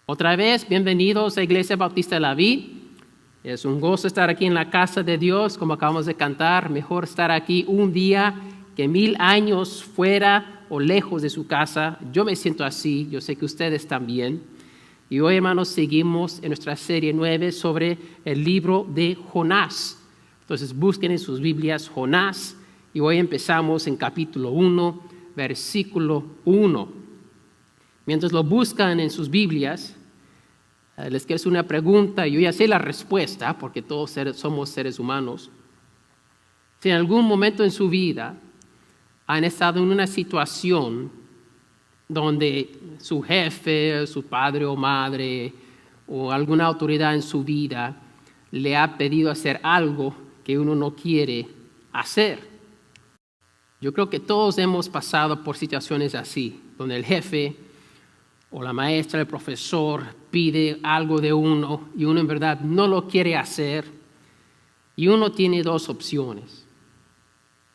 Otra vez, bienvenidos a Iglesia Bautista de la Vid. Es un gozo estar aquí en la casa de Dios, como acabamos de cantar. Mejor estar aquí un día que 1000 años fuera o lejos de su casa. Yo me siento así, yo sé que ustedes también. Y hoy, hermanos, seguimos en nuestra serie 9 sobre el libro de Jonás. Entonces, busquen en sus Biblias Jonás. Y hoy empezamos en capítulo 1, versículo 1. Mientras lo buscan en sus Biblias, les quiero hacer una pregunta. Yo ya sé la respuesta, porque todos somos seres humanos. Si en algún momento en su vida han estado en una situación donde su jefe, su padre o madre o alguna autoridad en su vida le ha pedido hacer algo que uno no quiere hacer. Yo creo que todos hemos pasado por situaciones así, donde el jefe o la maestra, el profesor pide algo de uno y uno en verdad no lo quiere hacer, y uno tiene dos opciones: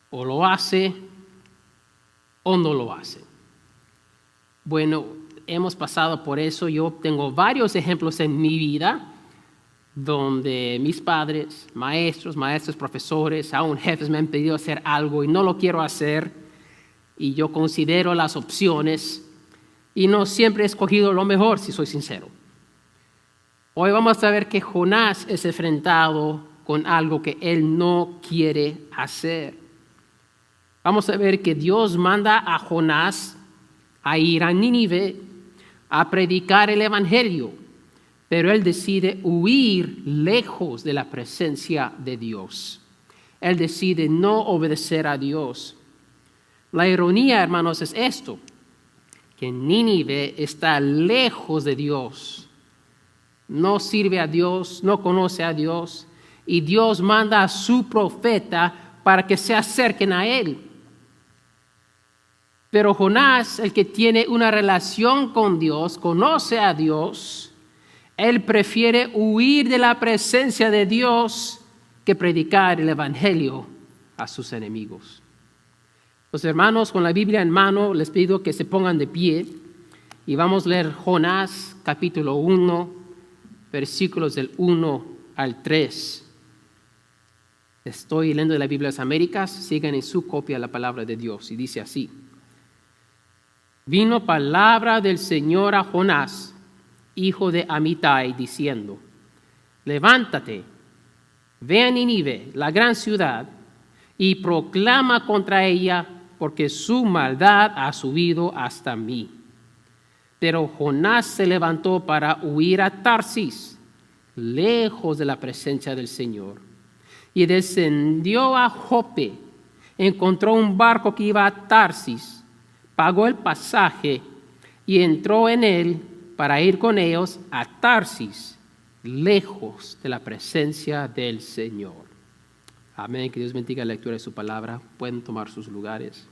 o lo hace o no lo hace. Bueno, hemos pasado por eso. Yo tengo varios ejemplos en mi vida donde mis padres, maestros, profesores, aún jefes me han pedido hacer algo y no lo quiero hacer, y yo considero las opciones y no siempre he escogido lo mejor, si soy sincero. Hoy vamos a ver que Jonás es enfrentado con algo que él no quiere hacer. Vamos a ver que Dios manda a Jonás a ir a Nínive a predicar el evangelio, pero él decide huir lejos de la presencia de Dios. Él decide no obedecer a Dios. La ironía, hermanos, es esto: que Nínive está lejos de Dios, no sirve a Dios, no conoce a Dios, y Dios manda a su profeta para que se acerquen a él. Pero Jonás, el que tiene una relación con Dios, conoce a Dios, él prefiere huir de la presencia de Dios que predicar el evangelio a sus enemigos. Los hermanos, con la Biblia en mano, les pido que se pongan de pie y vamos a leer Jonás capítulo 1, versículos del 1 al 3. Estoy leyendo de la Biblia de las Américas. Sigan en su copia la palabra de Dios y dice así: Vino palabra del Señor a Jonás, hijo de Amitai, diciendo: Levántate, ve a Nínive, la gran ciudad, y proclama contra ella, porque su maldad ha subido hasta mí. Pero Jonás se levantó para huir a Tarsis, lejos de la presencia del Señor, y descendió a Jope. Encontró un barco que iba a Tarsis, pagó el pasaje y entró en él para ir con ellos a Tarsis, lejos de la presencia del Señor. Amén. Que Dios bendiga la lectura de su palabra. Pueden tomar sus lugares.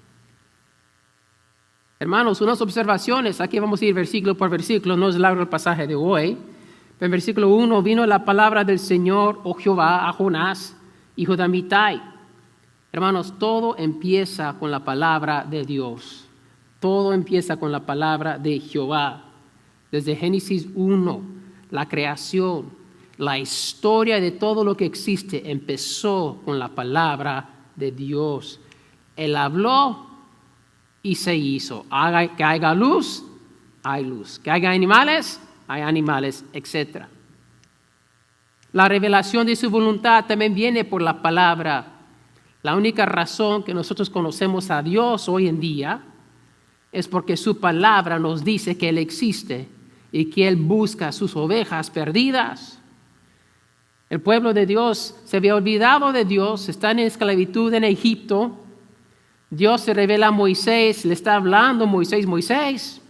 Hermanos, unas observaciones. Aquí vamos a ir versículo por versículo. No es largo el pasaje de hoy. Pero en versículo 1, vino la palabra del Señor, oh Jehová, a Jonás, hijo de Amitai. Hermanos, todo empieza con la palabra de Dios. Todo empieza con la palabra de Jehová. Desde Génesis 1, la creación, la historia de todo lo que existe empezó con la palabra de Dios. Él habló y se hizo. Que haya luz, hay luz. Que haya animales, hay animales, etc. La revelación de su voluntad también viene por la palabra. La única razón que nosotros conocemos a Dios hoy en día es porque su palabra nos dice que Él existe y que Él busca a sus ovejas perdidas. El pueblo de Dios se había olvidado de Dios, están en esclavitud en Egipto. Dios se revela a Moisés, le está hablando Moisés.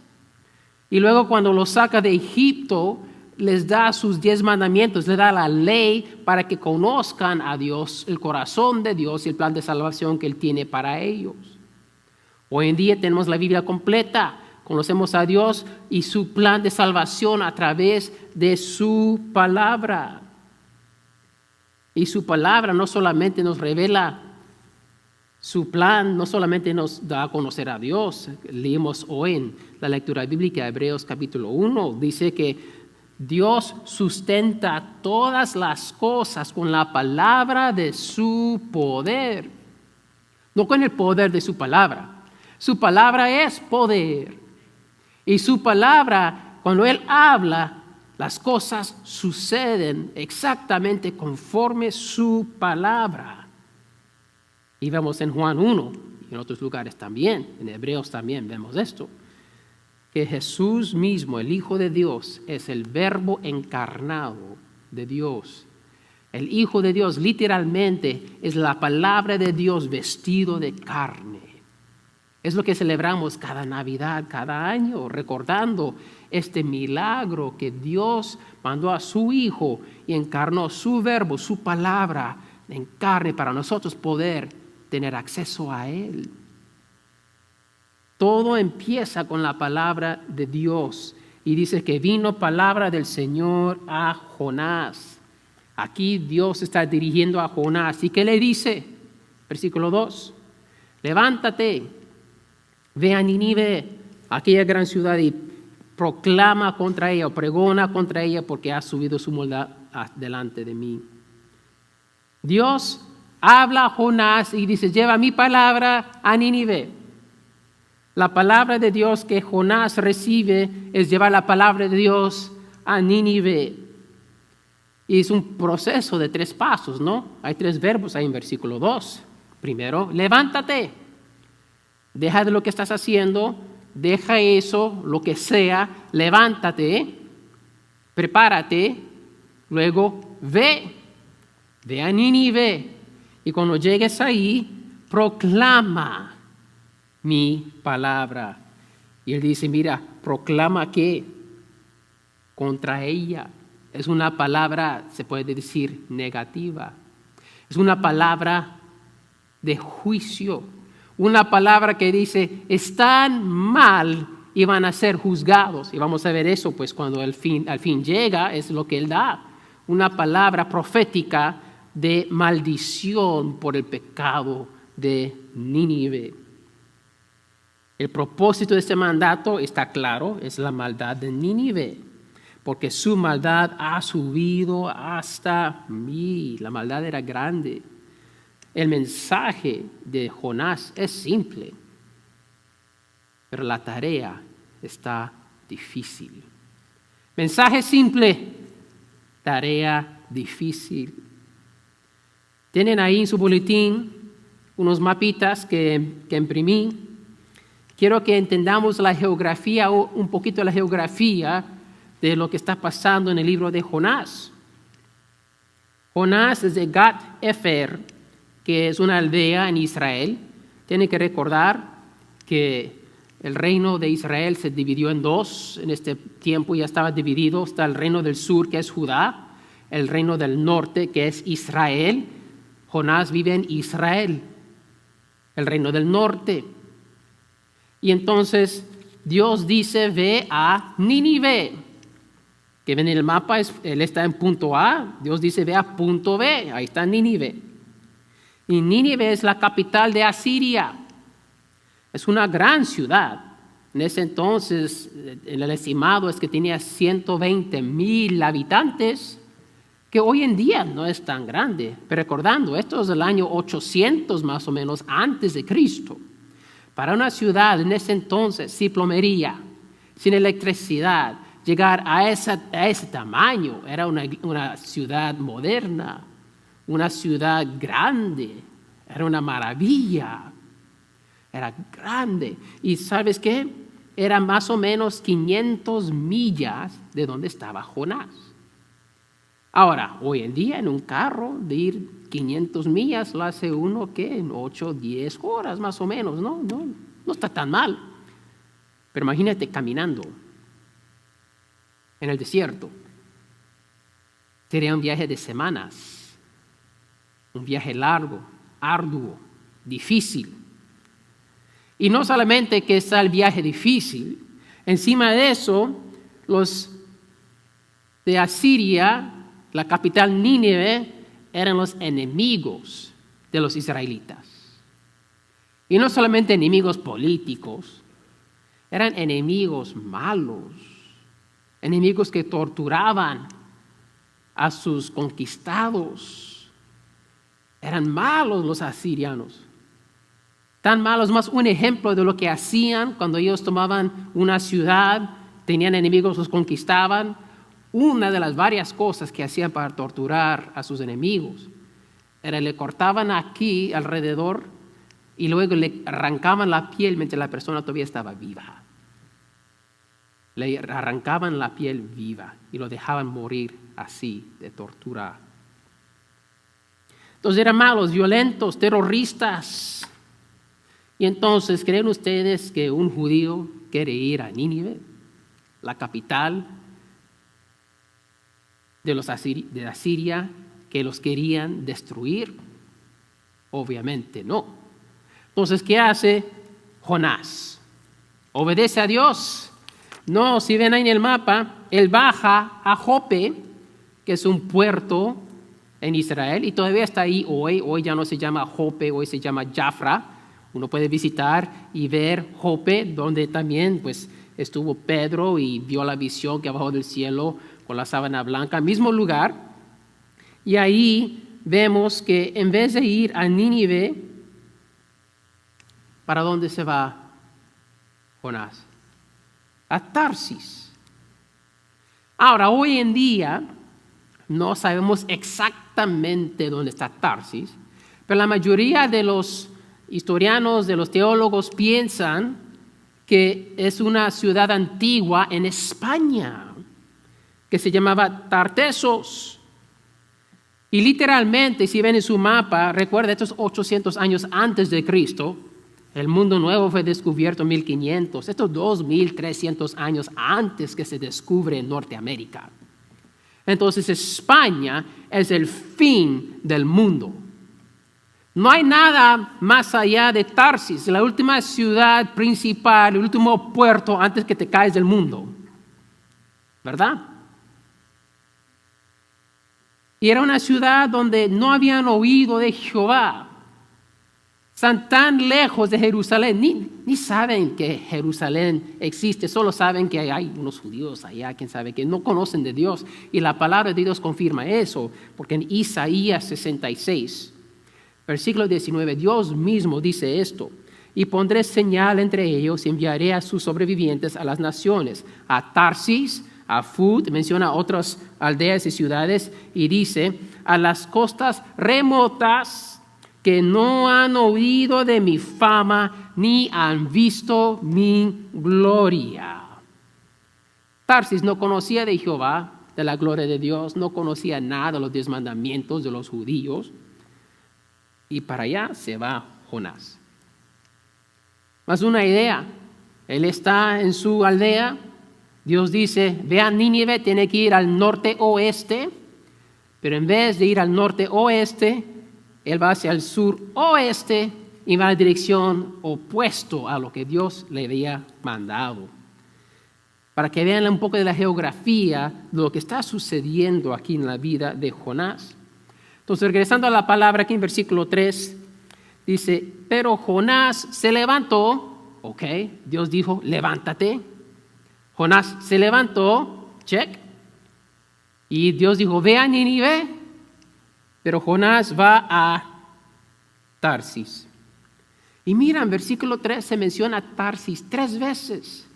Y luego cuando los saca de Egipto, les da sus 10 mandamientos, les da la ley para que conozcan a Dios, el corazón de Dios y el plan de salvación que Él tiene para ellos. Hoy en día tenemos la Biblia completa, conocemos a Dios y su plan de salvación a través de su palabra. Y su palabra no solamente nos revela su plan, no solamente nos da a conocer a Dios. Leímos hoy en la lectura bíblica de Hebreos capítulo 1, dice que Dios sustenta todas las cosas con la palabra de su poder, no con el poder de su palabra. Su palabra es poder. Y su palabra, cuando Él habla, las cosas suceden exactamente conforme su palabra. Y vemos en Juan 1, y en otros lugares también, en Hebreos también vemos esto, que Jesús mismo, el Hijo de Dios, es el Verbo encarnado de Dios. El Hijo de Dios literalmente es la palabra de Dios vestido de carne. Es lo que celebramos cada Navidad, cada año, recordando este milagro que Dios mandó a su Hijo y encarnó su Verbo, su palabra en carne para nosotros poder tener acceso a Él. Todo empieza con la palabra de Dios y dice que vino palabra del Señor a Jonás. Aquí Dios está dirigiendo a Jonás. ¿Y qué le dice? Versículo 2. Levántate, ve a Nínive, aquella gran ciudad, y proclama contra ella, o pregona contra ella, porque ha subido su maldad delante de mí. Dios habla a Jonás y dice, lleva mi palabra a Nínive. La palabra de Dios que Jonás recibe es llevar la palabra de Dios a Nínive. Y es un proceso de 3 pasos, ¿no? Hay 3 verbos ahí en versículo 2. Primero, levántate. Deja de lo que estás haciendo, deja eso, lo que sea, levántate, prepárate, luego ve a Nínive. Y cuando llegues ahí, proclama mi palabra. Y él dice, mira, proclama que contra ella. Es una palabra, se puede decir, negativa. Es una palabra de juicio. Una palabra que dice, están mal y van a ser juzgados. Y vamos a ver eso, pues cuando al fin llega, es lo que él da. Una palabra profética de maldición por el pecado de Nínive. El propósito de este mandato está claro, es la maldad de Nínive, porque su maldad ha subido hasta mí. La maldad era grande. El mensaje de Jonás es simple, pero la tarea está difícil. Mensaje simple, tarea difícil. Tienen ahí en su boletín unos mapitas que imprimí. Quiero que entendamos la geografía, un poquito la geografía de lo que está pasando en el libro de Jonás. Jonás es de Gat Efer, que es una aldea en Israel. Tienen que recordar que el reino de Israel se dividió en 2. En este tiempo ya estaba dividido. Está el reino del sur, que es Judá, el reino del norte, que es Israel. Jonás vive en Israel, el reino del norte. Y entonces Dios dice, ve a Nínive, que ven en el mapa, él está en punto A, Dios dice, ve a punto B, ahí está Nínive. Y Nínive es la capital de Asiria, es una gran ciudad. En ese entonces, el estimado es que tenía 120,000 habitantes, que hoy en día no es tan grande. Pero recordando, esto es del año 800 más o menos antes de Cristo. Para una ciudad en ese entonces, sin plomería, sin electricidad, llegar a ese tamaño, era una ciudad moderna, una ciudad grande, era una maravilla, era grande. ¿Y sabes qué? Era más o menos 500 millas de donde estaba Jonás. Ahora, hoy en día en un carro de ir 500 millas lo hace uno que en 8, 10 horas más o menos, no está tan mal. Pero imagínate caminando en el desierto. Sería un viaje de semanas, un viaje largo, arduo, difícil. Y no solamente que está el viaje difícil, encima de eso, los de Asiria, la capital Nínive, eran los enemigos de los israelitas. Y no solamente enemigos políticos, eran enemigos malos. enemigos que torturaban a sus conquistados. Eran malos los asirianos. Tan malos, más un ejemplo de lo que hacían cuando ellos tomaban una ciudad, tenían enemigos, los conquistaban. Una de las varias cosas que hacían para torturar a sus enemigos era le cortaban aquí alrededor y luego le arrancaban la piel mientras la persona todavía estaba viva. Le arrancaban la piel viva y lo dejaban morir así de tortura. Entonces eran malos, violentos, terroristas. Y entonces, ¿creen ustedes que un judío quiere ir a Nínive, la capital de Asiria, que los querían destruir? Obviamente no. Entonces, ¿qué hace Jonás? ¿Obedece a Dios? No, si ven ahí en el mapa, él baja a Jope, que es un puerto en Israel, y todavía está ahí hoy. Hoy ya no se llama Jope, hoy se llama Jafra. Uno puede visitar y ver Jope, donde también pues, estuvo Pedro y vio la visión que abajo del cielo con la sábana blanca, mismo lugar. Y ahí vemos que en vez de ir a Nínive, ¿para dónde se va Jonás? A Tarsis. Ahora, hoy en día no sabemos exactamente dónde está Tarsis, pero la mayoría de los historianos, de los teólogos piensan que es una ciudad antigua en España que se llamaba Tartessos. Y literalmente, si ven en su mapa, recuerda, estos 800 años antes de Cristo, el mundo nuevo fue descubierto en 1500, estos 2300 años antes que se descubre Norteamérica. Entonces España es el fin del mundo. No hay nada más allá de Tarsis, la última ciudad principal, el último puerto antes que te caes del mundo. ¿Verdad? Y era una ciudad donde no habían oído de Jehová. Están tan lejos de Jerusalén, ni saben que Jerusalén existe, solo saben que hay unos judíos allá, quién sabe, que no conocen de Dios. Y la palabra de Dios confirma eso, porque en Isaías 66, versículo 19, Dios mismo dice esto: y pondré señal entre ellos y enviaré a sus sobrevivientes a las naciones, a Tarsis, a Fud, menciona otras aldeas y ciudades, y dice, a las costas remotas que no han oído de mi fama, ni han visto mi gloria. Tarsis no conocía de Jehová, de la gloria de Dios, no conocía nada de los 10 mandamientos de los judíos, y para allá se va Jonás. Más una idea, él está en su aldea, Dios dice, ve a Nínive, tiene que ir al norte-oeste, pero en vez de ir al norte-oeste, él va hacia el sur-oeste y va en la dirección opuesto a lo que Dios le había mandado. Para que vean un poco de la geografía de lo que está sucediendo aquí en la vida de Jonás. Entonces, regresando a la palabra aquí en versículo 3, dice, pero Jonás se levantó, ok, Dios dijo, levántate. Jonás se levantó, check, y Dios dijo, ve a Nínive. Pero Jonás va a Tarsis. Y mira, en versículo 3 se menciona Tarsis 3 veces.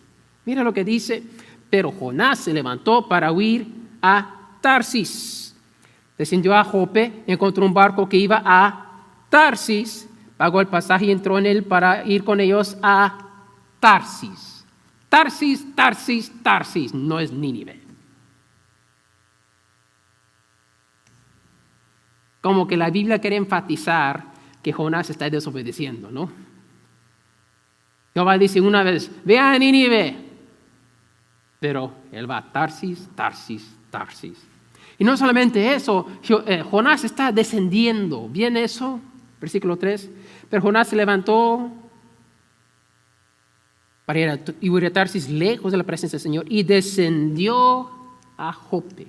Mira lo que dice. Pero Jonás se levantó para huir a Tarsis. Descendió a Jope, encontró un barco que iba a Tarsis, pagó el pasaje y entró en él para ir con ellos a Tarsis. Tarsis, Tarsis, Tarsis, no es Nínive. Como que la Biblia quiere enfatizar que Jonás está desobedeciendo, ¿no? Jehová dice una vez, ve a Nínive, pero él va a Tarsis, Tarsis, Tarsis. Y no solamente eso, Jonás está descendiendo. ¿Viene eso? Versículo 3. Pero Jonás se levantó para ir a Tarsis, lejos de la presencia del Señor, y descendió a Jope.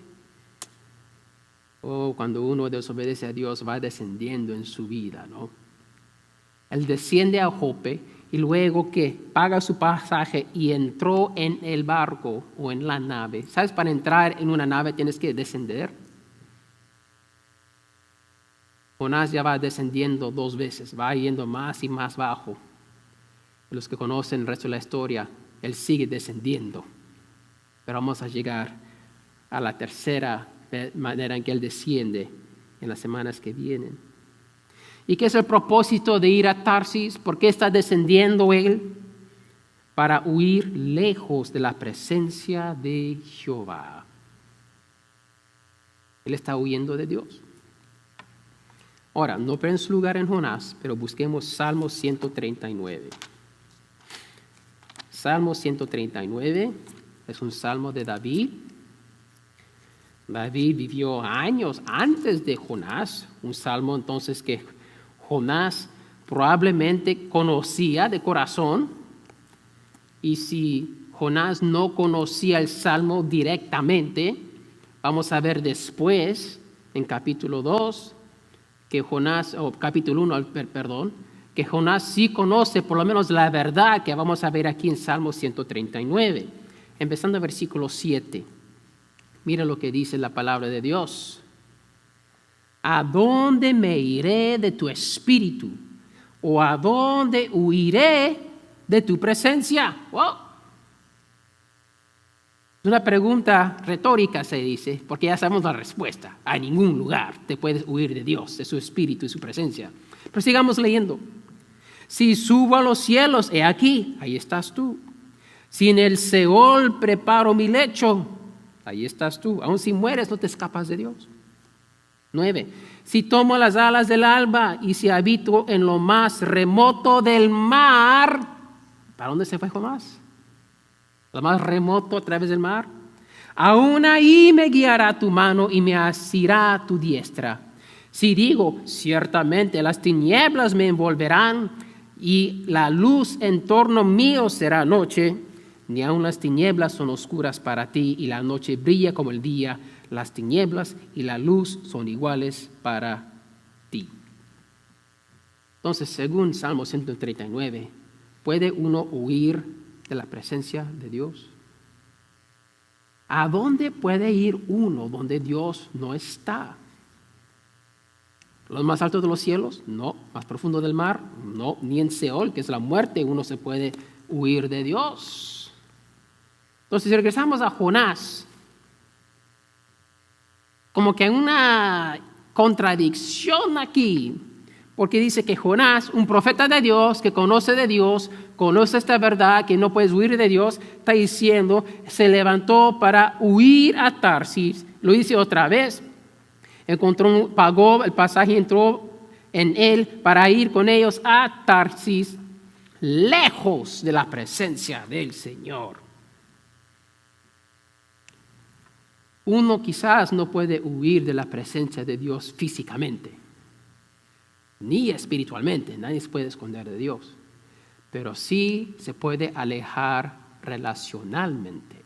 Cuando uno desobedece a Dios, va descendiendo en su vida, ¿no? Él desciende a Jope y luego que paga su pasaje y entró en el barco o en la nave. ¿Sabes? Para entrar en una nave tienes que descender. Jonás ya va descendiendo 2 veces, va yendo más y más bajo. Los que conocen el resto de la historia, él sigue descendiendo. Pero vamos a llegar a la tercera manera en que él desciende en las semanas que vienen. ¿Y qué es el propósito de ir a Tarsis? ¿Por qué está descendiendo él? Para huir lejos de la presencia de Jehová. Él está huyendo de Dios. Ahora, no prenden su lugar en Jonás, pero busquemos Salmo 139. Salmo 139 es un salmo de David. David vivió años antes de Jonás, un salmo entonces que Jonás probablemente conocía de corazón. Y si Jonás no conocía el salmo directamente, vamos a ver después en capítulo 2 que Jonás, o capítulo 1, perdón, que Jonás sí conoce por lo menos la verdad que vamos a ver aquí en Salmo 139, empezando en versículo 7. Mira lo que dice la palabra de Dios. ¿A dónde me iré de tu espíritu? ¿O a dónde huiré de tu presencia? ¡Wow! Es una pregunta retórica, se dice, porque ya sabemos la respuesta. A ningún lugar te puedes huir de Dios, de su espíritu y su presencia. Pero sigamos leyendo. Si subo a los cielos, he aquí, ahí estás tú. Si en el Seol preparo mi lecho, ahí estás tú. Aun si mueres, no te escapas de Dios. 9. Si tomo las alas del alba y si habito en lo más remoto del mar, ¿para dónde se fue Jonás? Lo más remoto a través del mar. Aún ahí me guiará tu mano y me asirá tu diestra. Si digo, ciertamente las tinieblas me envolverán y la luz en torno mío será noche, ni aun las tinieblas son oscuras para ti y la noche brilla como el día, las tinieblas y la luz son iguales para ti. Entonces, según Salmo 139, ¿puede uno huir de la presencia de Dios? ¿A dónde puede ir uno donde Dios no está? ¿Los más altos de los cielos? No. ¿Más profundo del mar? No. Ni en Seol, que es la muerte, uno se puede huir de Dios. Entonces, si regresamos a Jonás, como que hay una contradicción aquí, porque dice que Jonás, un profeta de Dios, que conoce de Dios, conoce esta verdad, que no puedes huir de Dios, está diciendo, se levantó para huir a Tarsis. Lo dice otra vez. Pagó el pasaje, entró en él para ir con ellos a Tarsis, lejos de la presencia del Señor. Uno quizás no puede huir de la presencia de Dios físicamente, ni espiritualmente, nadie se puede esconder de Dios, pero sí se puede alejar relacionalmente.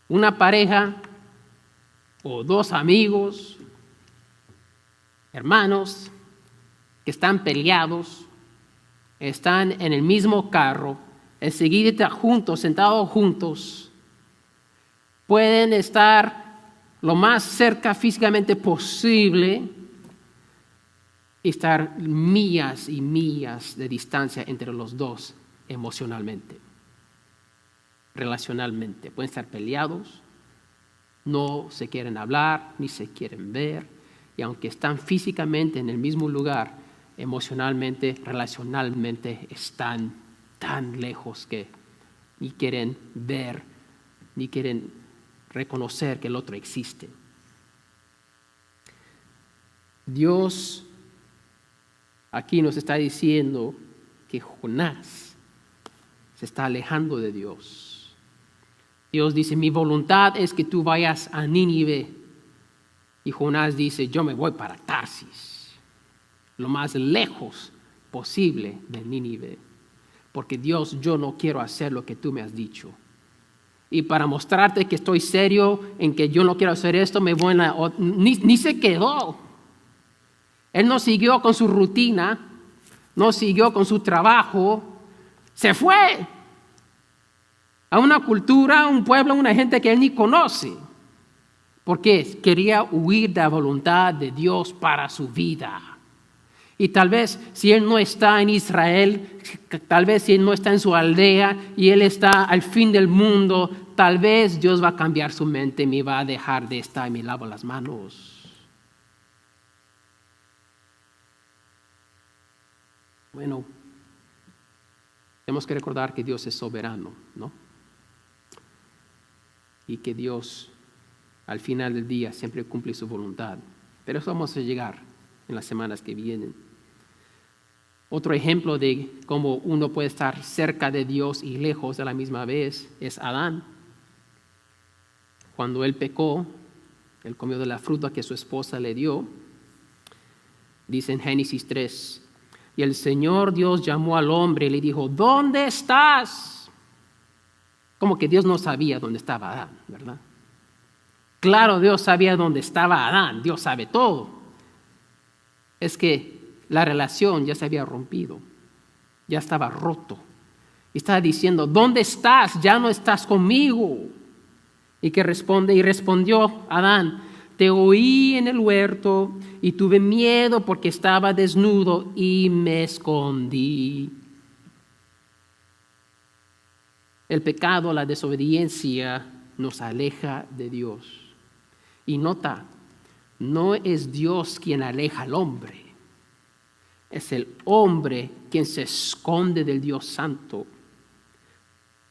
Una pareja o 2 amigos, hermanos, que están peleados, están en el mismo carro, enseguida juntos, sentados juntos, pueden estar lo más cerca físicamente posible y estar millas y millas de distancia entre los dos emocionalmente, relacionalmente. Pueden estar peleados, no se quieren hablar, ni se quieren ver, y aunque están físicamente en el mismo lugar, emocionalmente, relacionalmente, están tan lejos que ni quieren ver, ni quieren reconocer que el otro existe. Dios aquí nos está diciendo que Jonás se está alejando de Dios. Dios dice, mi voluntad es que tú vayas a Nínive. Y Jonás dice, yo me voy para Tarsis, lo más lejos posible de Nínive. Porque Dios, yo no quiero hacer lo que tú me has dicho. Y para mostrarte que estoy serio en que yo no quiero hacer esto, me voy ni se quedó. Él no siguió con su rutina no siguió con su trabajo, se fue a una cultura, a un pueblo, a una gente que él ni conoce. Porque quería huir de la voluntad de Dios para su vida. Y tal vez si él no está en Israel, tal vez si él no está en su aldea y él está al fin del mundo, tal vez Dios va a cambiar su mente y me va a dejar de estar y me lavo las manos. Bueno, tenemos que recordar que Dios es soberano, ¿no? Y que Dios al final del día siempre cumple su voluntad. Pero eso vamos a llegar en las semanas que vienen. Otro ejemplo de cómo uno puede estar cerca de Dios y lejos a la misma vez es Adán. Cuando él pecó, él comió de la fruta que su esposa le dio. Dice en Génesis 3, y el Señor Dios llamó al hombre y le dijo, ¿dónde estás? Como que Dios no sabía dónde estaba Adán, ¿verdad? Claro, Dios sabía dónde estaba Adán, Dios sabe todo. Es que la relación ya se había rompido, ya estaba roto. Y estaba diciendo, ¿dónde estás? Ya no estás conmigo. Y que responde, y respondió Adán, te oí en el huerto y tuve miedo porque estaba desnudo y me escondí. El pecado, la desobediencia nos aleja de Dios. Y nota, no es Dios quien aleja al hombre. Es el hombre quien se esconde del Dios santo.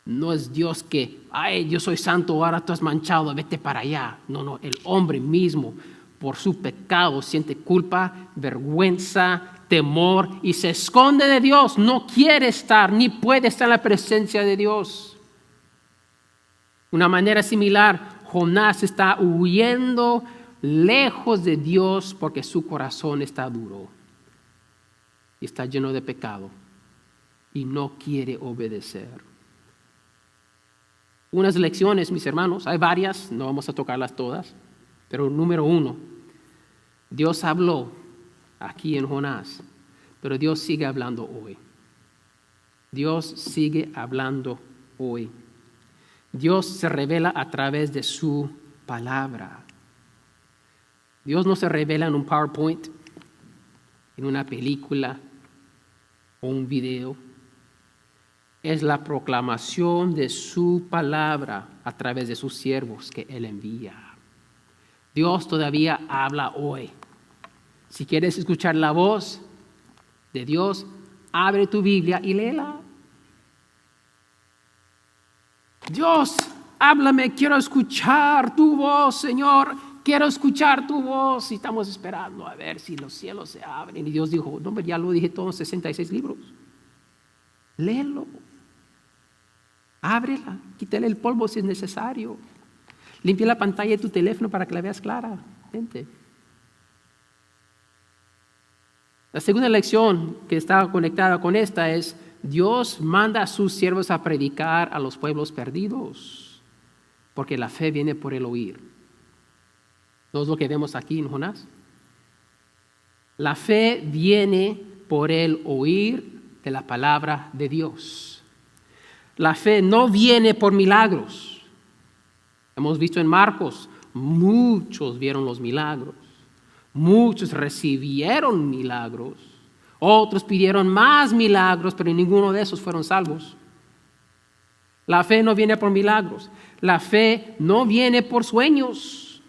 No es Dios que, ay, yo soy santo, ahora tú has manchado, vete para allá. No, el hombre mismo por su pecado siente culpa, vergüenza, temor y se esconde de Dios. No quiere estar ni puede estar en la presencia de Dios. Una manera similar, Jonás está huyendo lejos de Dios porque su corazón está duro y está lleno de pecado y no quiere obedecer. Unas lecciones, mis hermanos, hay varias, no vamos a tocarlas todas, pero número 1, Dios habló aquí en Jonás, pero Dios sigue hablando hoy. Dios sigue hablando hoy. Dios se revela a través de su palabra. Dios no se revela en un PowerPoint, en una película o un video. Es la proclamación de su palabra a través de sus siervos que Él envía. Dios todavía habla hoy. Si quieres escuchar la voz de Dios, abre tu Biblia y léela. Dios, háblame, quiero escuchar tu voz, Señor. Quiero escuchar tu voz. Y estamos esperando a ver si los cielos se abren. Y Dios dijo, no, ya lo dije todo en 66 libros. Léelo. Ábrela, quítale el polvo si es necesario. Limpia la pantalla de tu teléfono para que la veas claramente. La segunda lección que está conectada con esta es, Dios manda a sus siervos a predicar a los pueblos perdidos, porque la fe viene por el oír. ¿No es lo que vemos aquí en Jonás? La fe viene por el oír de la palabra de Dios. La fe no viene por milagros. Hemos visto en Marcos, muchos vieron los milagros. Muchos recibieron milagros. Otros pidieron más milagros, pero ninguno de esos fueron salvos. La fe no viene por milagros. La fe no viene por sueños.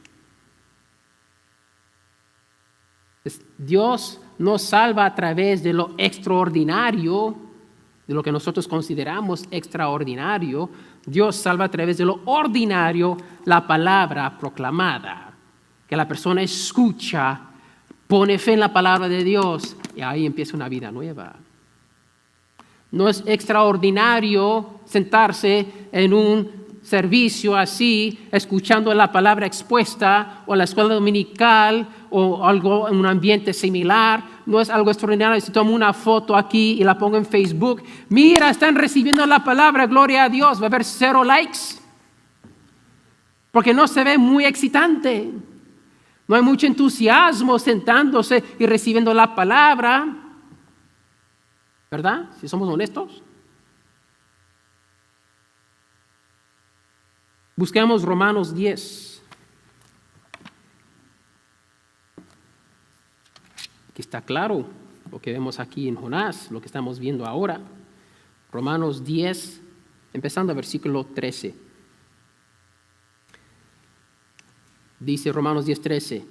Dios nos salva a través de lo extraordinario, de lo que nosotros consideramos extraordinario. Dios salva a través de lo ordinario, la palabra proclamada, que la persona escucha, pone fe en la palabra de Dios y ahí empieza una vida nueva. No es extraordinario sentarse en un servicio así, escuchando la palabra expuesta o la escuela dominical o algo en un ambiente similar. No es algo extraordinario si tomo una foto aquí y la pongo en Facebook. Mira, están recibiendo la palabra, gloria a Dios. Va a haber 0 likes. Porque no se ve muy excitante. No hay mucho entusiasmo sentándose y recibiendo la palabra. ¿Verdad? Si somos honestos. Busquemos Romanos 10. Que está claro lo que vemos aquí en Jonás, lo que estamos viendo ahora. Romanos 10, empezando a versículo 13. Dice Romanos 10:13,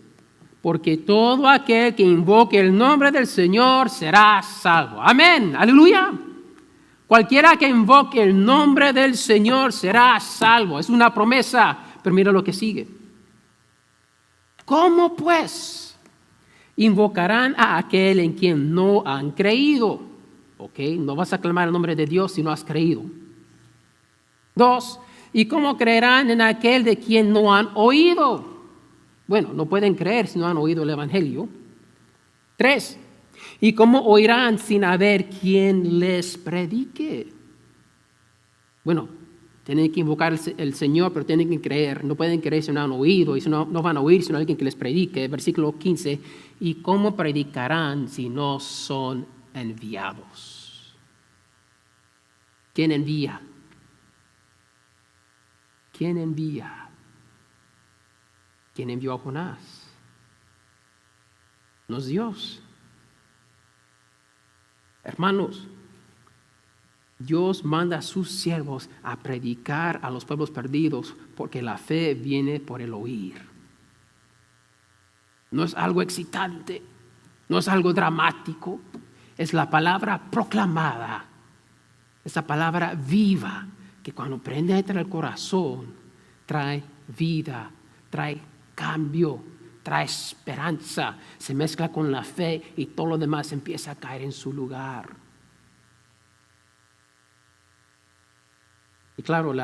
porque todo aquel que invoque el nombre del Señor será salvo. Amén, aleluya. Cualquiera que invoque el nombre del Señor será salvo. Es una promesa, pero mira lo que sigue. ¿Cómo pues invocarán a aquel en quien no han creído? Ok, no vas a clamar el nombre de Dios si no has creído. 2, ¿y cómo creerán en aquel de quien no han oído? Bueno, no pueden creer si no han oído el Evangelio. 3, ¿y cómo oirán sin haber quien les predique? Bueno, tienen que invocar el Señor, pero tienen que creer. No pueden creer si no han oído, y si no van a oír sino alguien que les predique. Versículo 15, ¿y cómo predicarán si no son enviados? ¿Quién envía? ¿Quién envía? ¿Quién envió a Jonás? No es Dios. Hermanos, Dios manda a sus siervos a predicar a los pueblos perdidos porque la fe viene por el oír. No es algo excitante, no es algo dramático, es la palabra proclamada, esa palabra viva que cuando prende entre el corazón trae vida, trae cambio, trae esperanza, se mezcla con la fe y todo lo demás empieza a caer en su lugar. Y claro,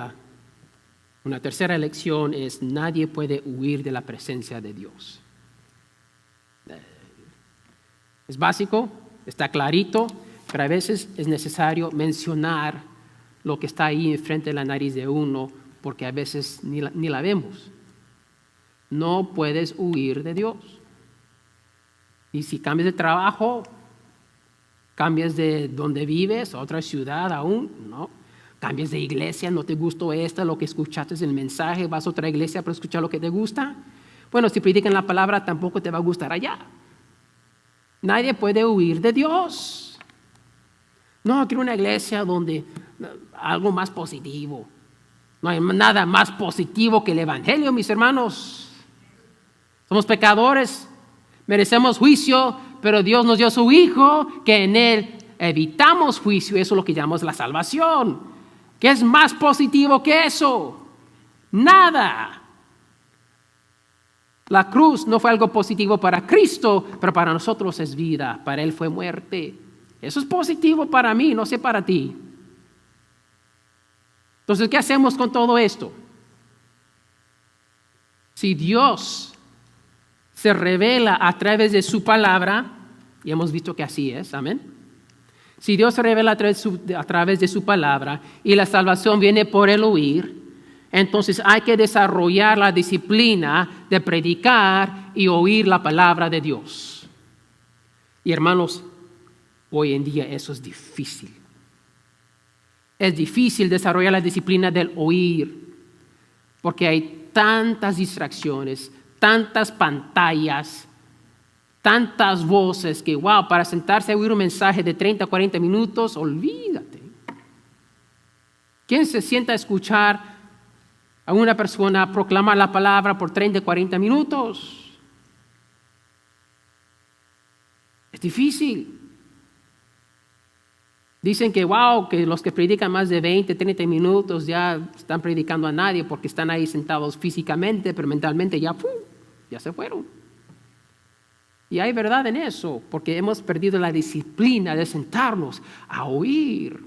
una tercera lección es: nadie puede huir de la presencia de Dios. Es básico, está clarito, pero a veces es necesario mencionar lo que está ahí enfrente de la nariz de uno, porque a veces ni la vemos. No puedes huir de Dios. Y si cambias de trabajo, cambias de donde vives, a otra ciudad aún, no. Cambias de iglesia, no te gustó lo que escuchaste en el mensaje, vas a otra iglesia para escuchar lo que te gusta. Bueno, si predican la palabra, tampoco te va a gustar allá. Nadie puede huir de Dios. No, quiero una iglesia donde algo más positivo. No hay nada más positivo que el Evangelio, mis hermanos. Somos pecadores, merecemos juicio, pero Dios nos dio su Hijo, que en Él evitamos juicio. Eso es lo que llamamos la salvación. ¿Qué es más positivo que eso? Nada. La cruz no fue algo positivo para Cristo, pero para nosotros es vida. Para Él fue muerte. Eso es positivo para mí, no sé para ti. Entonces, ¿qué hacemos con todo esto? Si Dios se revela a través de su palabra, y hemos visto que así es, amén. Si Dios se revela a través de su palabra y la salvación viene por el oír, entonces hay que desarrollar la disciplina de predicar y oír la palabra de Dios. Y hermanos, hoy en día eso es difícil. Es difícil desarrollar la disciplina del oír, porque hay tantas distracciones, tantas pantallas, tantas voces que, wow, para sentarse a oír un mensaje de 30 o 40 minutos, olvídate. ¿Quién se sienta a escuchar a una persona proclamar la palabra por 30 o 40 minutos? Es difícil. Dicen que, wow, que los que predican más de 20, 30 minutos ya están predicando a nadie porque están ahí sentados físicamente, pero mentalmente ya se fueron. Y hay verdad en eso, porque hemos perdido la disciplina de sentarnos a oír.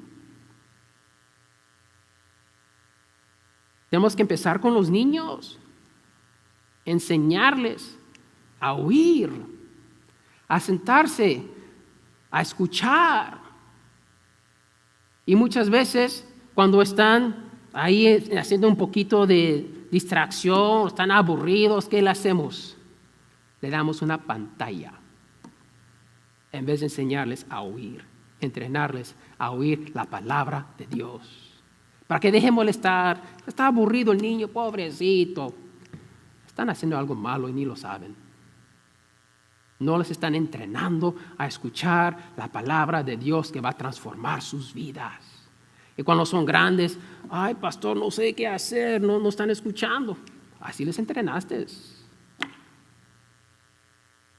Tenemos que empezar con los niños, enseñarles a oír, a sentarse, a escuchar. Y muchas veces cuando están ahí haciendo un poquito de distracción, están aburridos, ¿qué le hacemos? Le damos una pantalla en vez de enseñarles a oír. entrenarles a oír la palabra de Dios. Para que dejen molestar. Está aburrido el niño, pobrecito. Están haciendo algo malo y ni lo saben. No les están entrenando a escuchar la palabra de Dios que va a transformar sus vidas. Y cuando son grandes, ay, pastor, no sé qué hacer, no están escuchando. Así les entrenaste.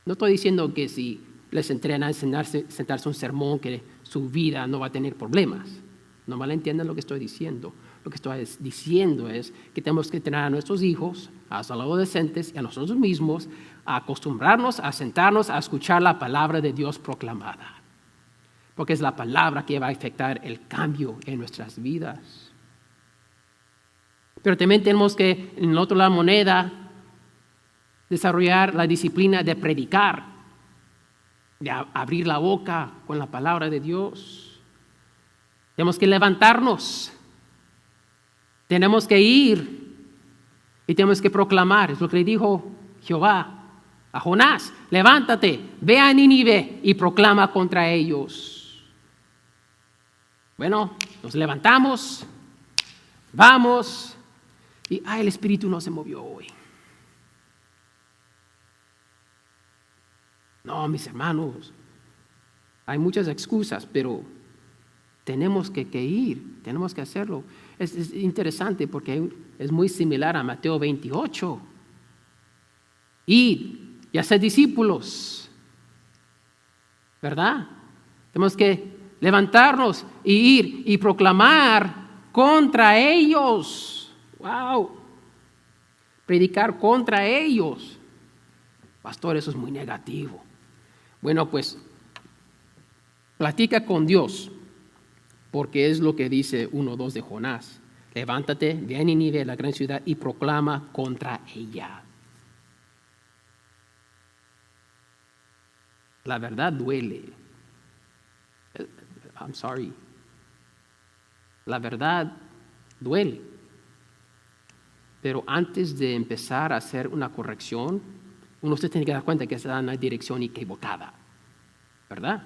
No estoy diciendo que si les entrenan a sentarse un sermón, que su vida no va a tener problemas. No malentiendan lo que estoy diciendo. Lo que estoy diciendo es que tenemos que entrenar a nuestros hijos, a los adolescentes y a nosotros mismos a acostumbrarnos a sentarnos a escuchar la palabra de Dios proclamada. Porque es la palabra que va a afectar el cambio en nuestras vidas. Pero también tenemos que, en el otro lado de la moneda, desarrollar la disciplina de predicar, de abrir la boca con la palabra de Dios. Tenemos que levantarnos, tenemos que ir y tenemos que proclamar. Es lo que le dijo Jehová a Jonás: levántate, ve a Nínive y proclama contra ellos. Bueno, nos levantamos, vamos y el Espíritu no se movió hoy. No, mis hermanos, hay muchas excusas, pero tenemos que ir, tenemos que hacerlo. Es interesante porque es muy similar a Mateo 28. Id y hacer discípulos, ¿verdad? Tenemos que levantarnos y ir y proclamar contra ellos. ¡Wow! Predicar contra ellos. Pastor, eso es muy negativo. Bueno, pues platica con Dios, porque es lo que dice 1:2 de Jonás. Levántate, ve a Nínive, la gran ciudad, y proclama contra ella. La verdad duele. I'm sorry. La verdad duele. Pero antes de empezar a hacer una corrección, uno se tiene que dar cuenta que está en la dirección equivocada, ¿verdad?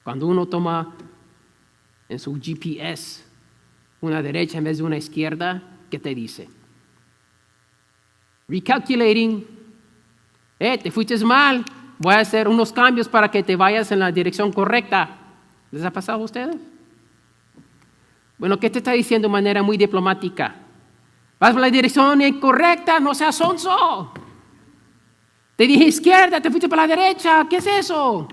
Cuando uno toma en su GPS una derecha en vez de una izquierda, ¿qué te dice? Recalculating. Te fuiste mal, voy a hacer unos cambios para que te vayas en la dirección correcta. ¿Les ha pasado a ustedes? Bueno, ¿qué te está diciendo de manera muy diplomática? Vas por la dirección incorrecta, no seas sonso. Te dije izquierda, te fuiste para la derecha. ¿Qué es eso?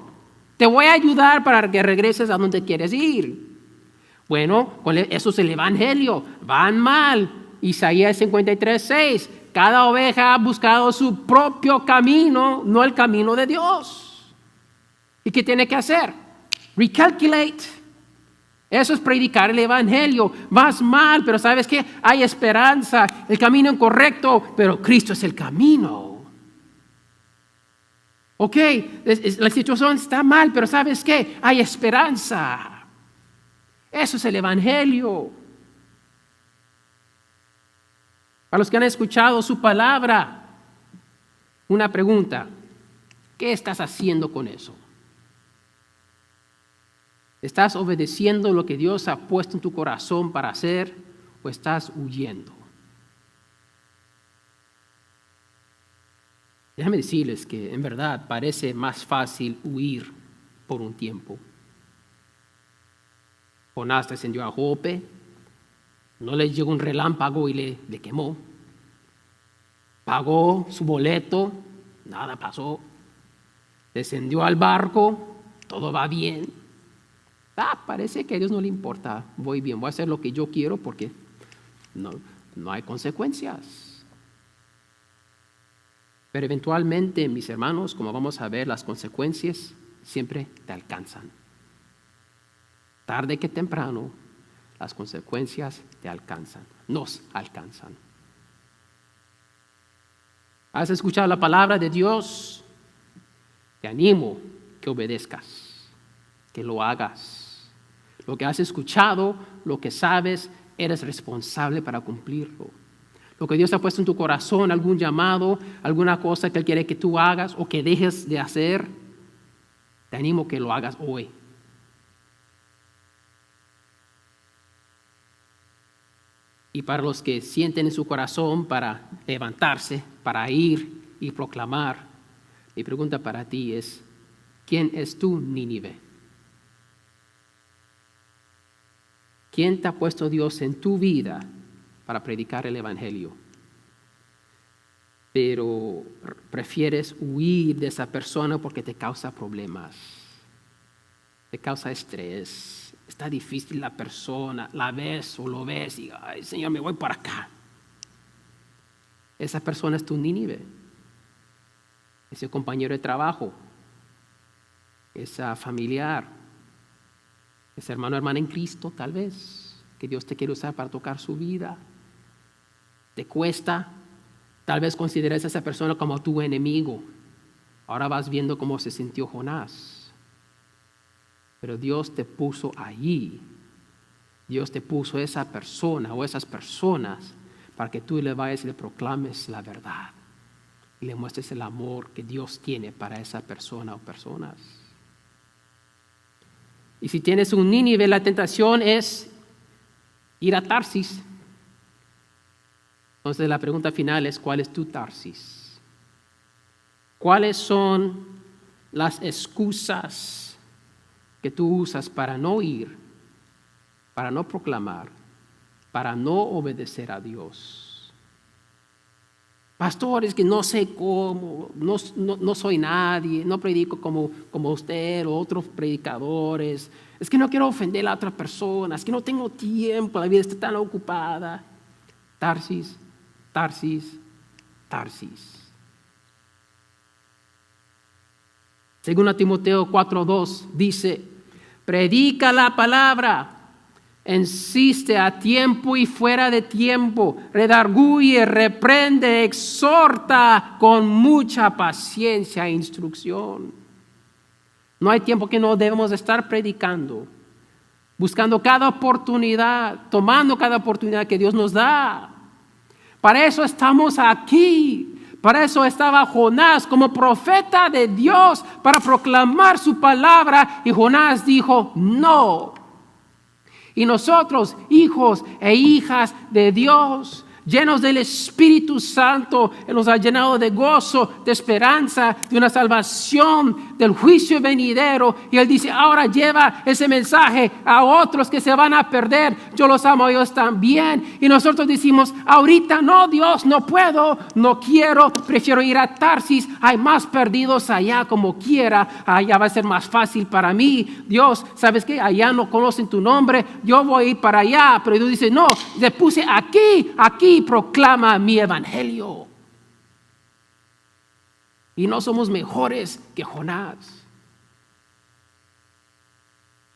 Te voy a ayudar para que regreses a donde quieres ir. Bueno, eso es el evangelio. Van mal. Isaías 53:6. Cada oveja ha buscado su propio camino, no el camino de Dios. ¿Y qué tiene que hacer? Recalculate. Eso es predicar el evangelio. Vas mal, pero ¿sabes qué? Hay esperanza. El camino incorrecto, pero Cristo es el camino. Ok, la situación está mal, pero ¿sabes qué? Hay esperanza. Eso es el evangelio. Para los que han escuchado su palabra, una pregunta: ¿qué estás haciendo con eso? ¿Estás obedeciendo lo que Dios ha puesto en tu corazón para hacer o estás huyendo? Déjame decirles que en verdad parece más fácil huir por un tiempo. Jonás descendió a Jope, no le llegó un relámpago y le quemó. Pagó su boleto, nada pasó. Descendió al barco, todo va bien. Parece que a Dios no le importa, voy bien, voy a hacer lo que yo quiero porque no hay consecuencias. Pero eventualmente, mis hermanos, como vamos a ver, las consecuencias siempre te alcanzan. Tarde que temprano, las consecuencias te alcanzan, nos alcanzan. ¿Has escuchado la palabra de Dios? Te animo que obedezcas, que lo hagas. Lo que has escuchado, lo que sabes, eres responsable para cumplirlo. Lo que Dios ha puesto en tu corazón, algún llamado, alguna cosa que Él quiere que tú hagas o que dejes de hacer, te animo que lo hagas hoy. Y para los que sienten en su corazón para levantarse, para ir y proclamar, mi pregunta para ti es, ¿quién es tú, Nínive? ¿Quién te ha puesto Dios en tu vida para predicar el Evangelio? Pero prefieres huir de esa persona porque te causa problemas, te causa estrés. Está difícil la persona, la ves o lo ves y, ay, Señor, me voy para acá. Esa persona es tu Nínive, ese compañero de trabajo, esa familiar, ese hermano o hermana en Cristo, tal vez, que Dios te quiere usar para tocar su vida. Te cuesta, tal vez consideres a esa persona como tu enemigo. Ahora vas viendo cómo se sintió Jonás. Pero Dios te puso allí. Dios te puso esa persona o esas personas para que tú le vayas y le proclames la verdad. Y le muestres el amor que Dios tiene para esa persona o personas. Y si tienes un Nínive, la tentación es ir a Tarsis. Entonces la pregunta final es, ¿cuál es tu Tarsis? ¿Cuáles son las excusas que tú usas para no ir, para no proclamar, para no obedecer a Dios? Pastor, es que no sé cómo, no soy nadie, no predico como usted o otros predicadores, es que no quiero ofender a otras personas, es que no tengo tiempo, la vida está tan ocupada. Tarsis, Tarsis, Tarsis. Según Timoteo 4:2 dice, predica la palabra, insiste a tiempo y fuera de tiempo, redarguye, reprende, exhorta con mucha paciencia e instrucción. No hay tiempo que no debemos estar predicando, buscando cada oportunidad, tomando cada oportunidad que Dios nos da. Para eso estamos aquí. Para eso estaba Jonás como profeta de Dios, para proclamar su palabra. Y Jonás dijo, no. Y nosotros, hijos e hijas de Dios, llenos del Espíritu Santo, Él nos ha llenado de gozo, de esperanza, de una salvación, del juicio venidero. Y Él dice, ahora lleva ese mensaje a otros que se van a perder. Yo los amo a ellos también. Y nosotros decimos, ahorita no, Dios, no puedo, no quiero, prefiero ir a Tarsis. Hay más perdidos allá como quiera. Allá va a ser más fácil para mí. Dios, ¿sabes qué? Allá no conocen tu nombre. Yo voy a ir para allá. Pero Dios dice, no, le puse aquí proclama mi evangelio. Y no somos mejores que Jonás.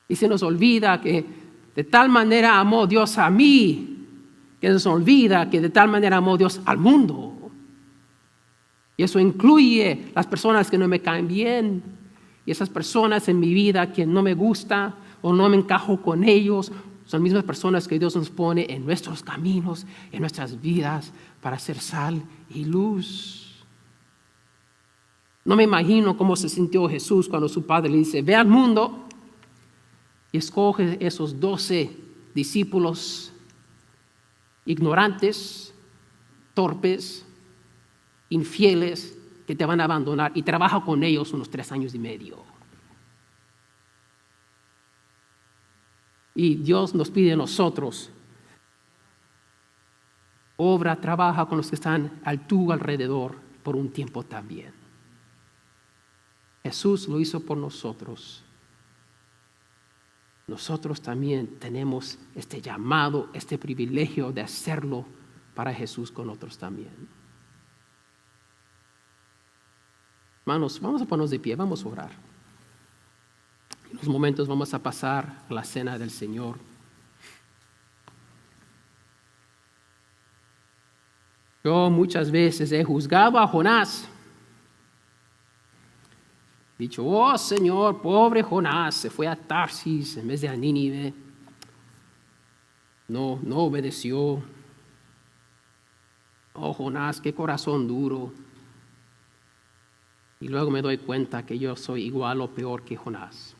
Y se nos olvida que de tal manera amó Dios a mí, que se nos olvida que de tal manera amó Dios al mundo. Y eso incluye las personas que no me caen bien, y esas personas en mi vida que no me gusta o no me encajo con ellos. Son mismas personas que Dios nos pone en nuestros caminos, en nuestras vidas, para ser sal y luz. No me imagino cómo se sintió Jesús cuando su padre le dice, ve al mundo y escoge esos 12 discípulos ignorantes, torpes, infieles, que te van a abandonar, y trabaja con ellos unos 3 años y medio. Y Dios nos pide a nosotros, obra, trabaja con los que están a tu alrededor por un tiempo también. Jesús lo hizo por nosotros. Nosotros también tenemos este llamado, este privilegio de hacerlo para Jesús con otros también. Hermanos, vamos a ponernos de pie, vamos a orar. En unos momentos vamos a pasar a la cena del Señor. Yo muchas veces he juzgado a Jonás. Dicho, oh Señor, pobre Jonás, se fue a Tarsis en vez de a Nínive. No obedeció. Oh Jonás, qué corazón duro. Y luego me doy cuenta que yo soy igual o peor que Jonás.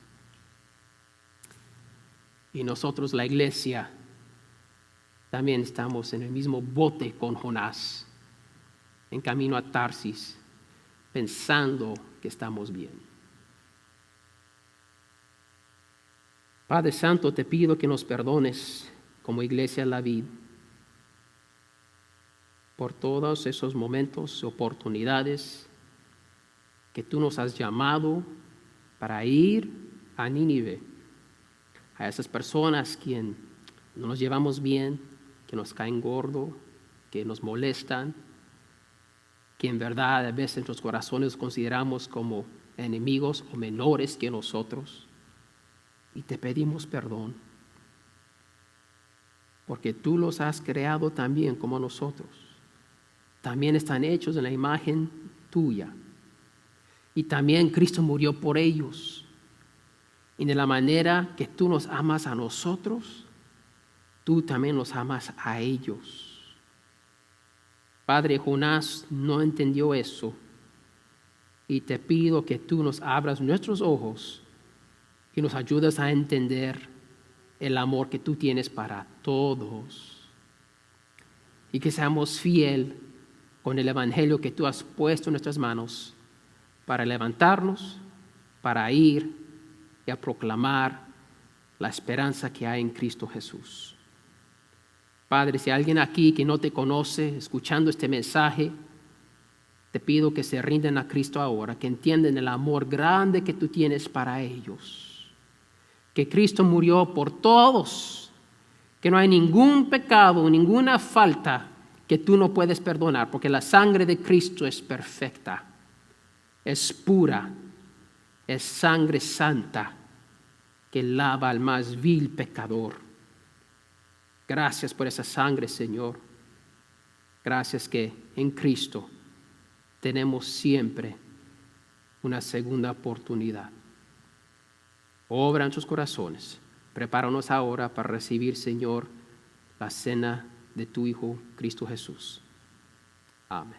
Y nosotros, la iglesia, también estamos en el mismo bote con Jonás, en camino a Tarsis, pensando que estamos bien. Padre Santo, te pido que nos perdones como iglesia La Vid por todos esos momentos, oportunidades que tú nos has llamado para ir a Nínive, a esas personas quien no nos llevamos bien, que nos caen gordo, que nos molestan, que en verdad a veces en nuestros corazones consideramos como enemigos o menores que nosotros. Y te pedimos perdón, porque tú los has creado también como nosotros. También están hechos en la imagen tuya. Y también Cristo murió por ellos. Y de la manera que tú nos amas a nosotros, tú también los amas a ellos. Padre, Jonás no entendió eso. Y te pido que tú nos abras nuestros ojos y nos ayudes a entender el amor que tú tienes para todos. Y que seamos fieles con el evangelio que tú has puesto en nuestras manos para levantarnos, para ir y a proclamar la esperanza que hay en Cristo Jesús. Padre, si hay alguien aquí que no te conoce, escuchando este mensaje, te pido que se rinden a Cristo ahora, que entiendan el amor grande que tú tienes para ellos. Que Cristo murió por todos, que no hay ningún pecado, ninguna falta que tú no puedes perdonar, porque la sangre de Cristo es perfecta, es pura, es sangre santa que lava al más vil pecador. Gracias por esa sangre, Señor. Gracias que en Cristo tenemos siempre una segunda oportunidad. Obra en sus corazones. Prepáranos ahora para recibir, Señor, la cena de tu Hijo, Cristo Jesús. Amén.